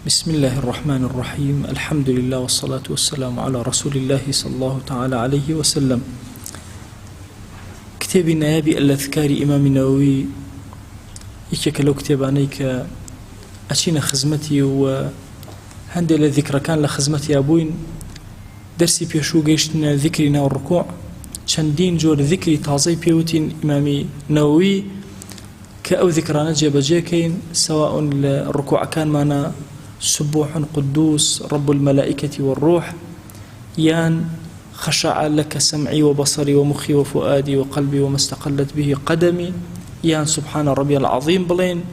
بسم الله الرحمن الرحيم الحمد لله والصلاة والسلام على رسول الله صلى الله تعالى عليه وسلم. كتاب نيابي الأذكار إمام النووي يكيك لو كتابانيك أشينا خزمتي وهندي لذكر كان لخزمتي أبوين درسي بيشو قيشتنا ذكرنا والركوع چندين جور ذكري تازي بيوتين إمامي نووي كأو ذكرانا جيب جيكين سواء الركوع كان معنا سبوح قدوس رب الملائكة والروح يان خشع لك سمعي وبصري ومخي وفؤادي وقلبي وما استقلت به قدمي يان سبحان ربي العظيم بلين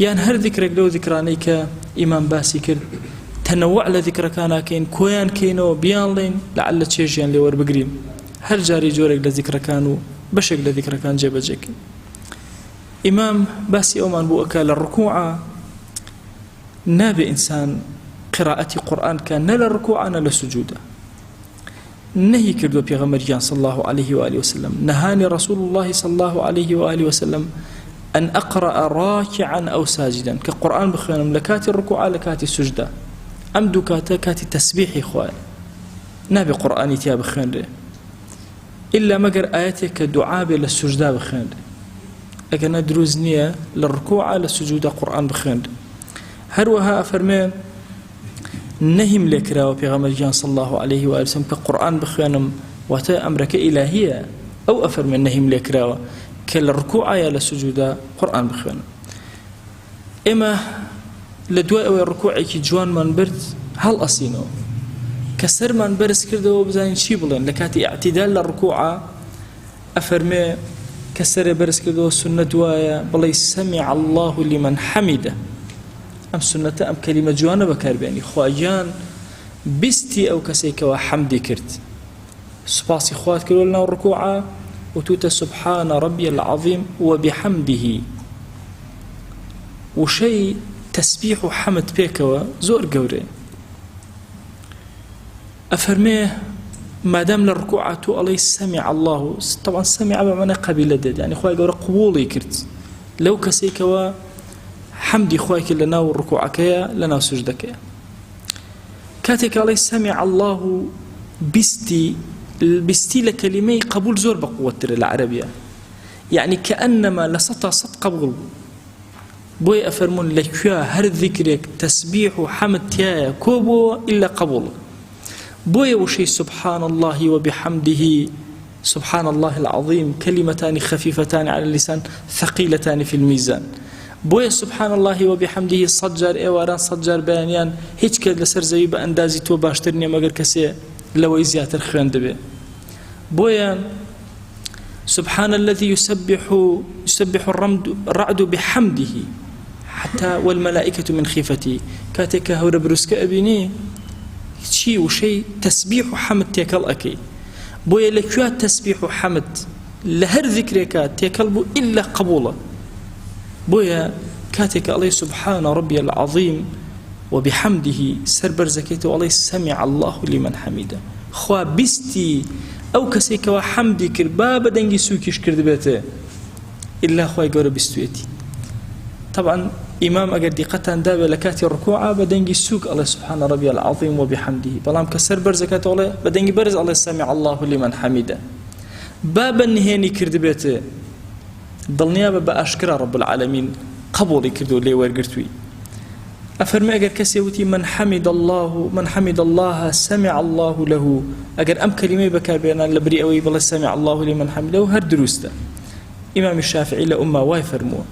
يان هر ذكرك لو ذكرانيك إمام باسي كر تنوع لذكر كانا كين كويان كينو بيان لين لعل تشيجيان لور بقرين هر جاري جورك لذكر كانوا بشك لذكر كان جيب جيكين إمام باسي أومان بو أكال الركوع نابي إنسان قراءة قرآن كان نلا الركوع نلا السجود نهي كردو بيغمريان صلى الله عليه وآله وسلم نهاني رسول الله صلى الله عليه وآله وسلم أن أقرأ راكعا أو ساجدا كقرآن بخيانم لكاتي الركوع لكاتي السجدة أمدو كاتي تسبيحي خواي نابي قرآني تيا بخيان إلا مقر آياتك دعاء للسجدة بخيان أجنا دروزنية للركوع للسجود قرآن بخير هروها أفرمان نهم لكرا وبيغمريان صلى الله عليه وآله وسلم كقرآن بخيرم وتا أمرك إلهية أو أفرمان نهم لكرا كالركوع للسجود قرآن بخير إما لدواء الركوع كي جوان من برد هل أصينه كسر من برس كردو وبزاين شيبلين لكاتي اعتدال للركوع أفرمان كسر برس كدو سنة دوايا بلي سمع الله لمن حمده أم سنة أم كلمة جوانا بكار بيني خواجان بستي أو كسيك وحمدي كرت سباسي خوات كلو لنا الركوع وتوت سبحان ربي العظيم وبحمده وشي تسبيح حمد بيكوا زور قوري أفرميه ما دام للركوع تو الله سمع الله طبعا سمع بمعنى قبيل دد يعني خويا قول قبولي كرت لو كسيك و حمدي خويا لنا والركوعك لنا وسجدك كاتك الله سمع الله بستي لكلمي قبول زور بقوة العربية يعني كأنما لسطا صد قبول بوي أفرمون لكيا هر ذكرك تسبيح وحمد تيايا كوبو إلا قبول بويا وشي سبحان الله وبحمده سبحان الله العظيم كلمتان خفيفتان على اللسان ثقيلتان في الميزان بويا سبحان الله وبحمده صجر ايواران صجر بيانيان هيج كد لسر زي باندازي تو باشترني مگر كسي لو زياتر خويند به بويا سبحان الذي يسبح الرعد بحمده حتى والملائكة من خيفتي كاتك هور بروسك ابيني شيء وشيء تسبيح وحمد تيكل أكي بويا لكوا تسبيح وحمد لهر ذكرك تيكل إلا قبوله بويا كاتك عليه سبحان ربي العظيم وبحمده سربر زكيته عليه سمع الله لمن حمده خوا بستي أو كسيك وحمدي كرباب دنجي سوكيش كردبته إلا خوا يقول بستويتي طبعا إمام أجر دقة دابة لكاتي الركوع بدنجي سوق الله سبحانه ربي العظيم وبحمده بلام كسر برزكات الله بدنجي برز الله سمع الله لمن حمده بابا نهيني كردبته ضلنيا بأشكر رب العالمين قبولي كردو لي ورقرتوي أفرمي أجر كسيوتي من حمد الله سمع الله له أجر أم كلمة بكار بينا لبري أوي بالله سمع الله لمن حمده هر دروسته إمام الشافعي لأمة وايفرموه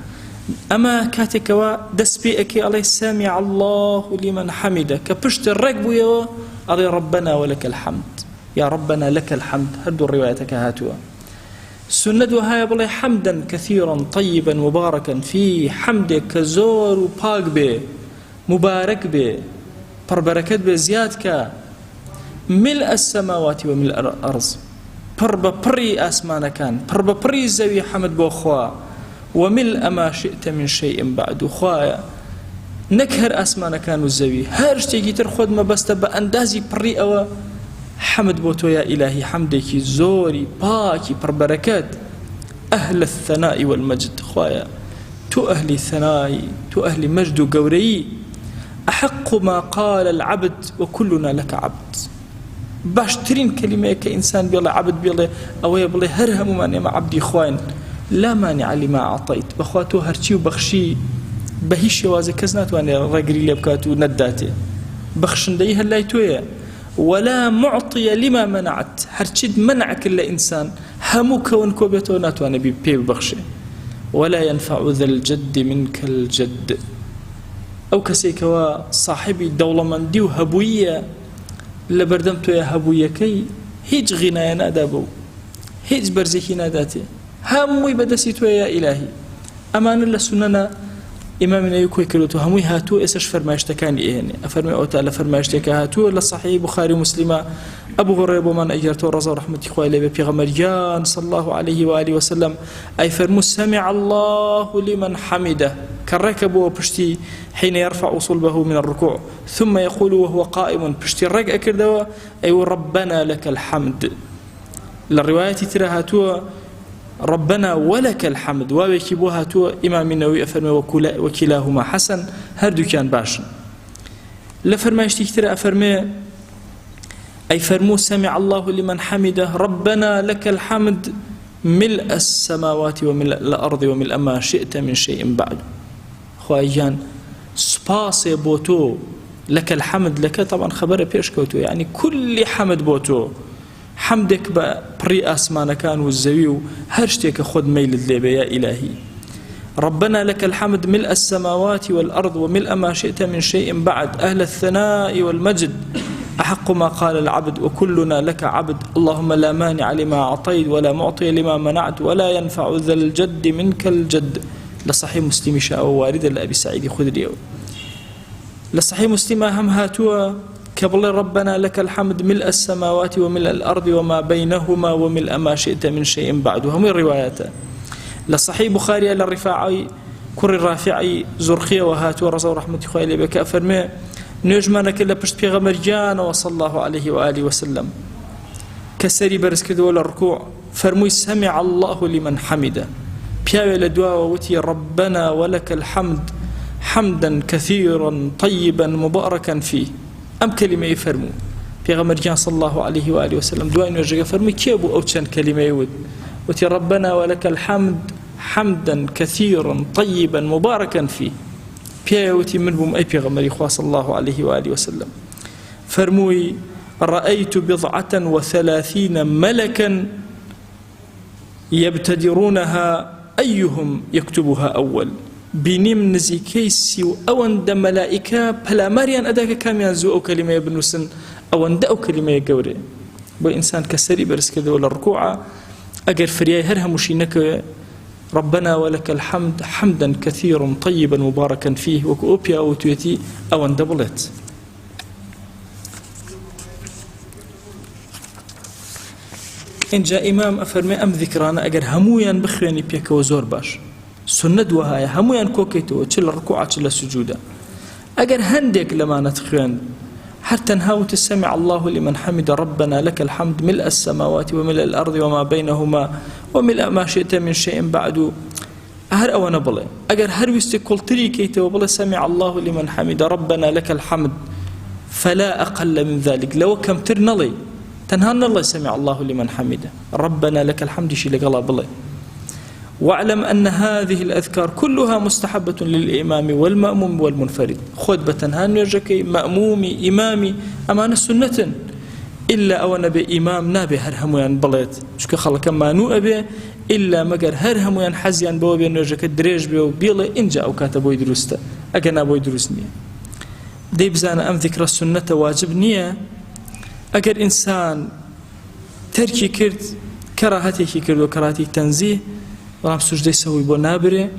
أما كاتك ودس بيئك عليه سامع الله لمن حمده كبشت الرقب يا علي ربنا ولك الحمد يا ربنا لك الحمد هدو روايتك هاتوا سندوا هاي بالله حمدا كثيرا طيبا مباركا في حمدك زور وباق به مبارك به بربركت بزيادك ملء السماوات وملء الأرض بري أسمان كان بري زوي حمد بوخوا وملء ما شئت من شيء بعد خوايا نكهر أسمان كانوا الزوي هرشتي ترخد ما بس تبا أندازي بري أو حمد بوتو يا إلهي حمدك زوري باكي بربركات أهل الثناء والمجد خوايا تو أهل ثناء تو أهل مجد وقوري أحق ما قال العبد وكلنا لك عبد. باشترين كلمة كإنسان بيلا عبد بيلا أو يبلا هرهم من ما عبدي خوين لا مانع لما أعطيت بخواتو هرشي وبخشي بهيش وازي كزنات وأنا رجلي لبكاتو نداتي بخشن ديها لا يتويا ولا معطي لما منعت هرشيد منعك إلا إنسان همك ونكوبته نات وأنا بي بخشي ولا ينفع ذا الجد منك الجد أو كسيكوا صاحبي الدولة من ديو هبوية لبردمتو يا هبوية كي هيج غنايا نادابو هيج برزيكي ناداتي هموي بدسيتو يا إلهي أمان الله سننا إمامنا يكوي كلوتو هموي هاتو إساش فرماشتكاني إيهني أفرمي أوتالا فرماشتكا هاتو لصحيح بخاري مسلمة أبو هريرة ومن أجرته رضا ورحمة إخوة إليه بيغمريان صلى الله عليه وآله وسلم أي فرمو سمع الله لمن حمده كالركب وبشتي حين يرفع صلبه من الركوع ثم يقول وهو قائم بشتي الركع كردوا أي ربنا لك الحمد للرواية ترى هاتو ربنا ولك الحمد ويكبوها تو إمام النووي أفرمي وكلاهما حسن هردو كان باش لفرمايش ترى أفرمي أي فرمو سمع الله لمن حمده ربنا لك الحمد ملء السماوات وملء الأرض وملء ما شئت من شيء بعد خواجان سباس بوتو لك الحمد لك طبعا خبر بيشكوتو يعني كل حمد بوتو حمدك بري أسمان كان والزوي هرشتك خد ميل الليبة يا إلهي ربنا لك الحمد ملء السماوات والأرض وملء ما شئت من شيء بعد أهل الثناء والمجد أحق ما قال العبد وكلنا لك عبد اللهم لا مانع لما أعطيت ولا معطي لما منعت ولا ينفع ذا الجد منك الجد لصحيح مسلم شاء وارد لأبي سعيد خدري لصحيح مسلم هم هاتوا كبل ربنا لك الحمد ملء السماوات وملء الأرض وما بينهما وملء ما شئت من شيء بعد هم الروايات لصحيح بخاري للرفاعي كر الرافعي زرخية وهات ورزا ورحمة خوالي بك أفرمي نجمانك إلا بشت بيغمر جانا وصلى الله عليه وآله وسلم كسري برسكد ولا الركوع فرمي سمع الله لمن حمده بياوي لدواء ووتي ربنا ولك الحمد حمدا كثيرا طيبا مباركا فيه أم كلمة يفرمو بيغمر جان صلى الله عليه وآله وسلم دوائن وجه فرمي كيبو أو تشان كلمة يود وتي ربنا ولك الحمد حمدا كثيرا طيبا مباركا فيه بيوتي منهم أي بيغمر إخوة صلى الله عليه وآله وسلم فرموي رأيت 37 ملكا يبتدرونها أيهم يكتبها أول بنيم نزي كيسي أوان دا ملائكة بلا ماريان أداك كاميان زو أو كلمة يبنو سن أوان دا أو كلمة يقوري بو إنسان كسري برس كذا ولا ركوعة أجر فرياي هرها مشينك ربنا ولك الحمد حمدا كثيرا طيبا مباركا فيه وكأوبيا أو تويتي أوان دبلت إن جاء إمام أفرمي أم ذكرانا أجر همويا بخياني بيك وزور باش سنة وهاي همويا كوكيتو تشل الركوع تشل السجودة أجر هندك لما نتخيان حتى نهاوت سمع الله لمن حمد ربنا لك الحمد ملء السماوات وملء الأرض وما بينهما وملء ما شئت من شيء بعد هر أو نبلي أجر هر ويستقل تريكيتو وبلا سمع الله لمن حمد ربنا لك الحمد فلا أقل من ذلك لو كم ترنلي تنهان الله سمع الله لمن حمده ربنا لك الحمد شي لقلا بالله واعلم أن هذه الأذكار كلها مستحبة للإمام والمأموم والمنفرد خذ بتنهان يرجكي مأمومي إمامي أمان السنة إلا أو نبي إمام نابي هرهميان بليت شكو خلق ما نو أبي إلا مقر هرهميان حزيان بوبي نرجك دريج بيو بيلا إن جاء كاتبوي دروسته أجنا بوي دروسني دي بزانا أم ذكر السنة واجب نية أجر إنسان تركي كرد كراهتي كرد وكراهتي تنزيه ورام سجدي سوي بو نابري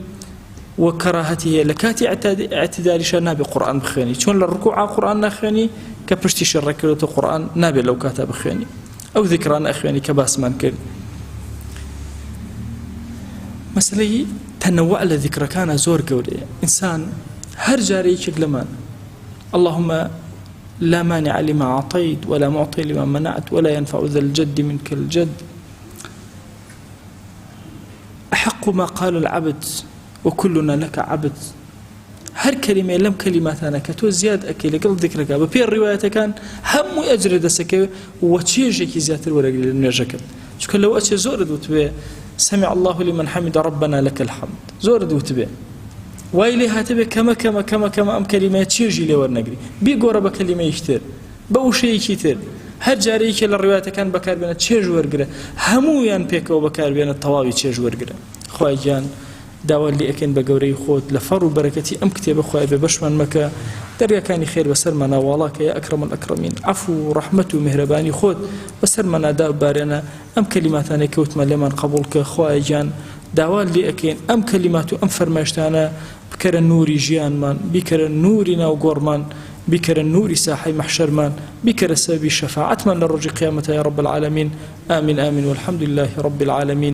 وكراهتي لكاتي اعتدالي شان نابي قرآن بخيني شون للركوع قرآن ناخيني كبشتي شركلة قرآن نابي لو كاتب بخيني أو ذكران أخيني كباس من كرد مسألة تنوع لذكر كان زور قولي إنسان هر جاري شكلمان اللهم لا مانع لما أعطيت ولا معطي لما منعت ولا ينفع ذا الجد منك الجد أحق ما قال العبد وكلنا لك عبد هر كلمة لم كلمات أنا كتو زياد أكيد قل ذكرك ببير الرواية كان هم أجرد سكة وتشيجي كي زيادة الورق للنجاك شو لو أشي زورد وتبع سمع الله لمن حمد ربنا لك الحمد زورد وتبع ويلي هاتبه كما أم كلمة تشيجي لي ورنقري بيقورا بكلمة يشتر بوشي كتير هر جاري كي الرواية كان بكار بين تشيج ورقرة همو يان بيكو بكار بين الطواوي تشيج ورقرة خواهي جان داوال لي أكين بقوري خوت لفر وبركتي أم كتاب خواهي ببشمان مكا دريا كاني خير بسرمنا والاك يا أكرم الأكرمين عفو ورحمة ومهرباني خوت بسرمنا داو بارنا أم كلمات أنا كوت ملمان قبولك خواهي جان داوال لي أكين أم كلمات أم فرماشتانا بكر النوري جيان مان بكر النوري ناو قورمان بكر النور ساحي محشر مان بكر السبب الشفاعة من للرجي قيامة يا رب العالمين آمين آمين والحمد لله رب العالمين.